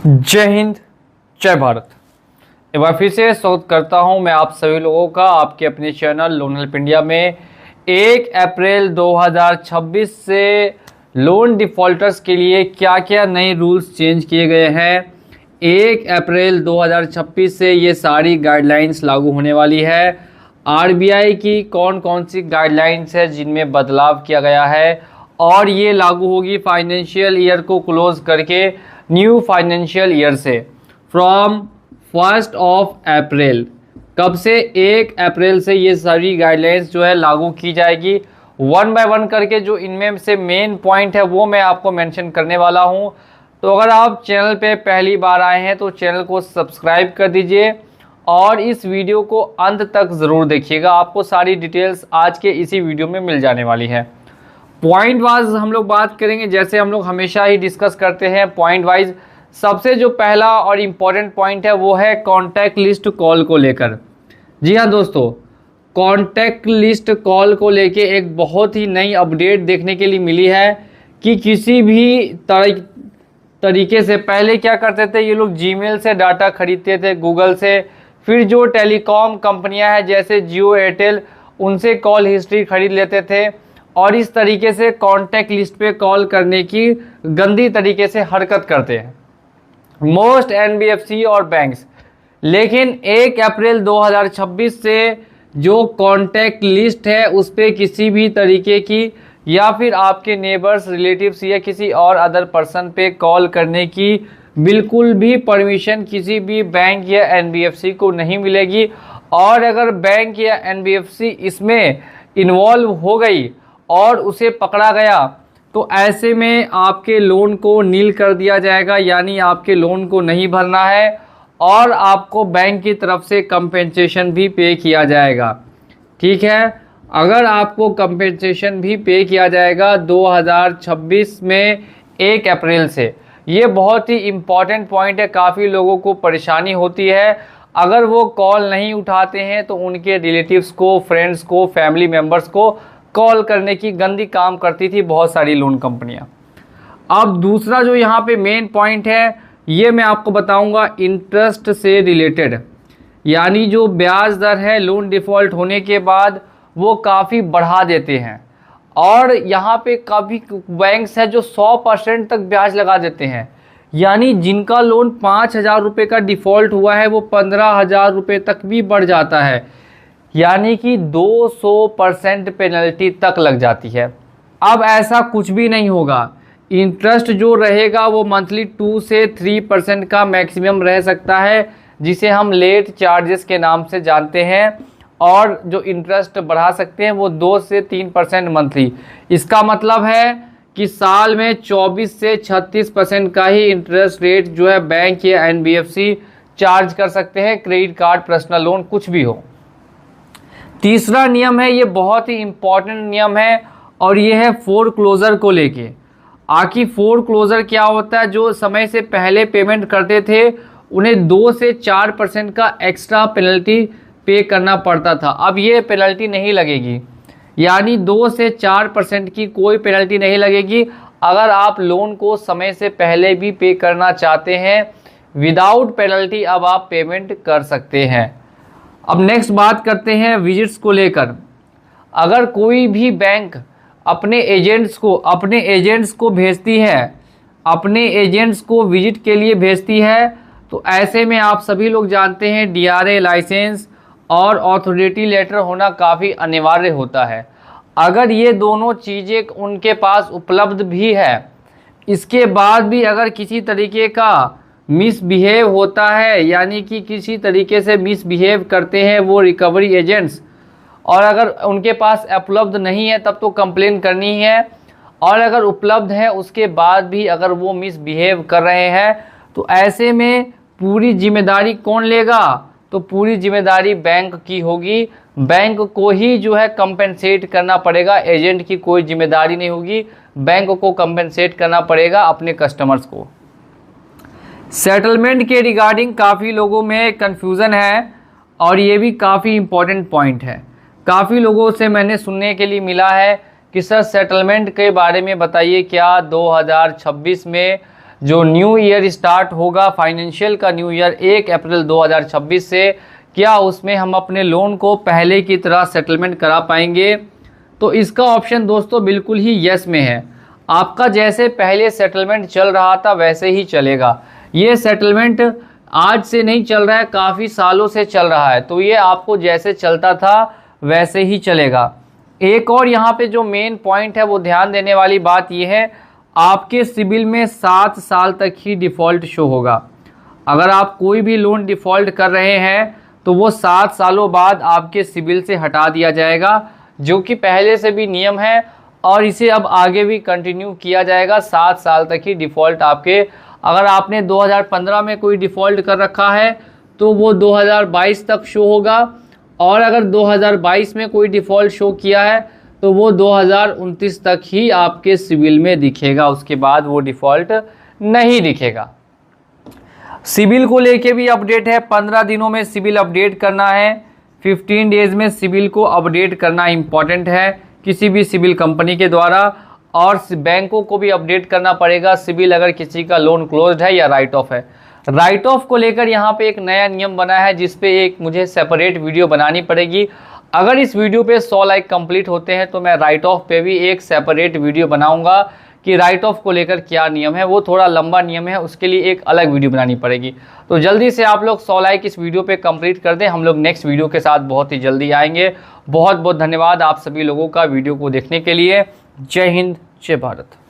जय हिंद, जय भारत। एक बार फिर से स्वागत करता हूं मैं आप सभी लोगों का आपके अपने चैनल लोन हेल्प इंडिया में। 1 अप्रैल 2026 से लोन डिफ़ॉल्टर्स के लिए क्या क्या नए रूल्स चेंज किए गए हैं। 1 अप्रैल 2026 से ये सारी गाइडलाइंस लागू होने वाली है। आरबीआई की कौन कौन सी गाइडलाइंस है जिनमें बदलाव किया गया है और ये लागू होगी फाइनेंशियल ईयर को क्लोज करके न्यू फाइनेंशियल ईयर से फ्रॉम 1 अप्रैल। कब से? 1 अप्रैल से ये सारी गाइडलाइंस जो है लागू की जाएगी। वन बाय वन करके जो इनमें से मेन पॉइंट है वो मैं आपको मेंशन करने वाला हूं। तो अगर आप चैनल पे पहली बार आए हैं तो चैनल को सब्सक्राइब कर दीजिए और इस वीडियो को अंत तक ज़रूर देखिएगा। आपको सारी डिटेल्स आज के इसी वीडियो में मिल जाने वाली है। पॉइंट वाइज हम लोग बात करेंगे, जैसे हम लोग हमेशा ही डिस्कस करते हैं पॉइंट वाइज। सबसे जो पहला और इम्पॉर्टेंट पॉइंट है वो है कॉन्टैक्ट लिस्ट कॉल को लेकर। जी हाँ दोस्तों, कॉन्टैक्ट लिस्ट कॉल को लेके एक बहुत ही नई अपडेट देखने के लिए मिली है कि किसी भी तरीके से पहले क्या करते थे ये लोग, जीमेल से डाटा खरीदते थे गूगल से, फिर जो टेलीकॉम कंपनियां हैं जैसे जियो, एयरटेल, उनसे कॉल हिस्ट्री खरीद लेते थे और इस तरीके से कॉन्टैक्ट लिस्ट पे कॉल करने की गंदी तरीके से हरकत करते हैं मोस्ट एनबीएफसी और बैंक्स। लेकिन 1 अप्रैल 2026 से जो कॉन्टैक्ट लिस्ट है उस पर किसी भी तरीके की या फिर आपके नेबर्स, रिलेटिव्स या किसी और अदर पर्सन पे कॉल करने की बिल्कुल भी परमिशन किसी भी बैंक या एनबीएफसी को नहीं मिलेगी। और अगर बैंक या एनबीएफसी इसमें इन्वॉल्व हो गई और उसे पकड़ा गया तो ऐसे में आपके लोन को नील कर दिया जाएगा, यानी आपके लोन को नहीं भरना है और आपको बैंक की तरफ से कंपेंसेशन भी पे किया जाएगा। ठीक है, अगर आपको कंपेंसेशन भी पे किया जाएगा 2026 में 1 अप्रैल से। ये बहुत ही इम्पॉर्टेंट पॉइंट है। काफ़ी लोगों को परेशानी होती है, अगर वो कॉल नहीं उठाते हैं तो उनके रिलेटिव्स को, फ्रेंड्स को, फैमिली मेम्बर्स को कॉल करने की गंदी काम करती थी बहुत सारी लोन कंपनियां। अब दूसरा जो यहाँ पे मेन पॉइंट है ये मैं आपको बताऊंगा इंटरेस्ट से रिलेटेड, यानी जो ब्याज दर है लोन डिफ़ॉल्ट होने के बाद वो काफ़ी बढ़ा देते हैं। और यहाँ पे काफ़ी बैंक्स है जो 100% तक ब्याज लगा देते हैं, यानी जिनका लोन 5,000 रुपये का डिफ़ॉल्ट हुआ है वो 15,000 रुपये तक भी बढ़ जाता है, यानी कि 200% पेनल्टी तक लग जाती है। अब ऐसा कुछ भी नहीं होगा, इंटरेस्ट जो रहेगा वो मंथली 2 से 3% का मैक्सिमम रह सकता है, जिसे हम लेट चार्जेस के नाम से जानते हैं। और जो इंटरेस्ट बढ़ा सकते हैं वो 2 से 3% मंथली। इसका मतलब है कि साल में 24 से 36% का ही इंटरेस्ट रेट जो है बैंक या एनबीएफसी चार्ज कर सकते हैं, क्रेडिट कार्ड, पर्सनल लोन, कुछ भी हो। तीसरा नियम है, ये बहुत ही इम्पॉर्टेंट नियम है और ये है फोरक्लोजर को लेके। आखिर फोरक्लोजर क्या होता है? जो समय से पहले पेमेंट करते थे उन्हें 2 से 4% का एक्स्ट्रा पेनल्टी पे करना पड़ता था। अब ये पेनल्टी नहीं लगेगी, यानी 2 से 4% की कोई पेनल्टी नहीं लगेगी अगर आप लोन को समय से पहले भी पे करना चाहते हैं। विदाउट पेनल्टी अब आप पेमेंट कर सकते हैं। अब नेक्स्ट बात करते हैं विजिट्स को लेकर। अगर कोई भी बैंक अपने एजेंट्स को भेजती है, अपने एजेंट्स को विजिट के लिए भेजती है, तो ऐसे में आप सभी लोग जानते हैं डीआरए लाइसेंस और अथॉरिटी लेटर होना काफ़ी अनिवार्य होता है। अगर ये दोनों चीज़ें उनके पास उपलब्ध भी है, इसके बाद भी अगर किसी तरीके का मिसबिहेव होता है, यानी कि किसी तरीके से मिसबिहेव करते हैं वो रिकवरी एजेंट्स, और अगर उनके पास उपलब्ध नहीं है तब तो कंप्लेन करनी है, और अगर उपलब्ध है उसके बाद भी अगर वो मिसबिहेव कर रहे हैं तो ऐसे में पूरी जिम्मेदारी कौन लेगा? तो पूरी जिम्मेदारी बैंक की होगी। बैंक को ही जो है कंपेंसेट करना पड़ेगा, एजेंट की कोई जिम्मेदारी नहीं होगी। बैंक को कंपेंसेट करना पड़ेगा अपने कस्टमर्स को। सेटलमेंट के रिगार्डिंग काफ़ी लोगों में कन्फ्यूज़न है और ये भी काफ़ी इम्पोर्टेंट पॉइंट है। काफ़ी लोगों से मैंने सुनने के लिए मिला है कि सर सेटलमेंट के बारे में बताइए, क्या 2026 में जो न्यू ईयर स्टार्ट होगा फाइनेंशियल का न्यू ईयर 1 अप्रैल 2026 से, क्या उसमें हम अपने लोन को पहले की तरह सेटलमेंट करा पाएंगे? तो इसका ऑप्शन दोस्तों बिल्कुल ही यस में है। आपका जैसे पहले सेटलमेंट चल रहा था वैसे ही चलेगा। ये सेटलमेंट आज से नहीं चल रहा है, काफ़ी सालों से चल रहा है, तो ये आपको जैसे चलता था वैसे ही चलेगा। एक और यहाँ पे जो मेन पॉइंट है वो ध्यान देने वाली बात ये है, आपके सिबिल में 7 साल तक ही डिफ़ॉल्ट शो होगा। अगर आप कोई भी लोन डिफ़ॉल्ट कर रहे हैं तो वो 7 सालों बाद आपके सिबिल से हटा दिया जाएगा, जो कि पहले से भी नियम है और इसे अब आगे भी कंटिन्यू किया जाएगा। 7 साल तक ही डिफ़ॉल्ट आपके, अगर आपने 2015 में कोई डिफ़ॉल्ट कर रखा है तो वो 2022 तक शो होगा, और अगर 2022 में कोई डिफ़ॉल्ट शो किया है तो वो 2029 तक ही आपके सिबिल में दिखेगा, उसके बाद वो डिफ़ॉल्ट नहीं दिखेगा। सिबिल को लेके भी अपडेट है, 15 दिनों में सिबिल अपडेट करना है, 15 डेज़ में सिबिल को अपडेट करना इम्पॉर्टेंट है किसी भी सिबिल कंपनी के द्वारा, और बैंकों को भी अपडेट करना पड़ेगा सिबिल अगर किसी का लोन क्लोज्ड है या राइट ऑफ है। राइट ऑफ को लेकर यहाँ पे एक नया नियम बना है जिस पे एक मुझे सेपरेट वीडियो बनानी पड़ेगी। अगर इस वीडियो पे 100 लाइक कंप्लीट होते हैं तो मैं राइट ऑफ पे भी एक सेपरेट वीडियो बनाऊंगा कि राइट ऑफ को लेकर क्या नियम है। वो थोड़ा लंबा नियम है, उसके लिए एक अलग वीडियो बनानी पड़ेगी। तो जल्दी से आप लोग 100 लाइक इस वीडियो पे कंप्लीट कर दें, हम लोग नेक्स्ट वीडियो के साथ बहुत ही जल्दी आएंगे। बहुत बहुत धन्यवाद आप सभी लोगों का वीडियो को देखने के लिए। जय हिंद, जय भारत।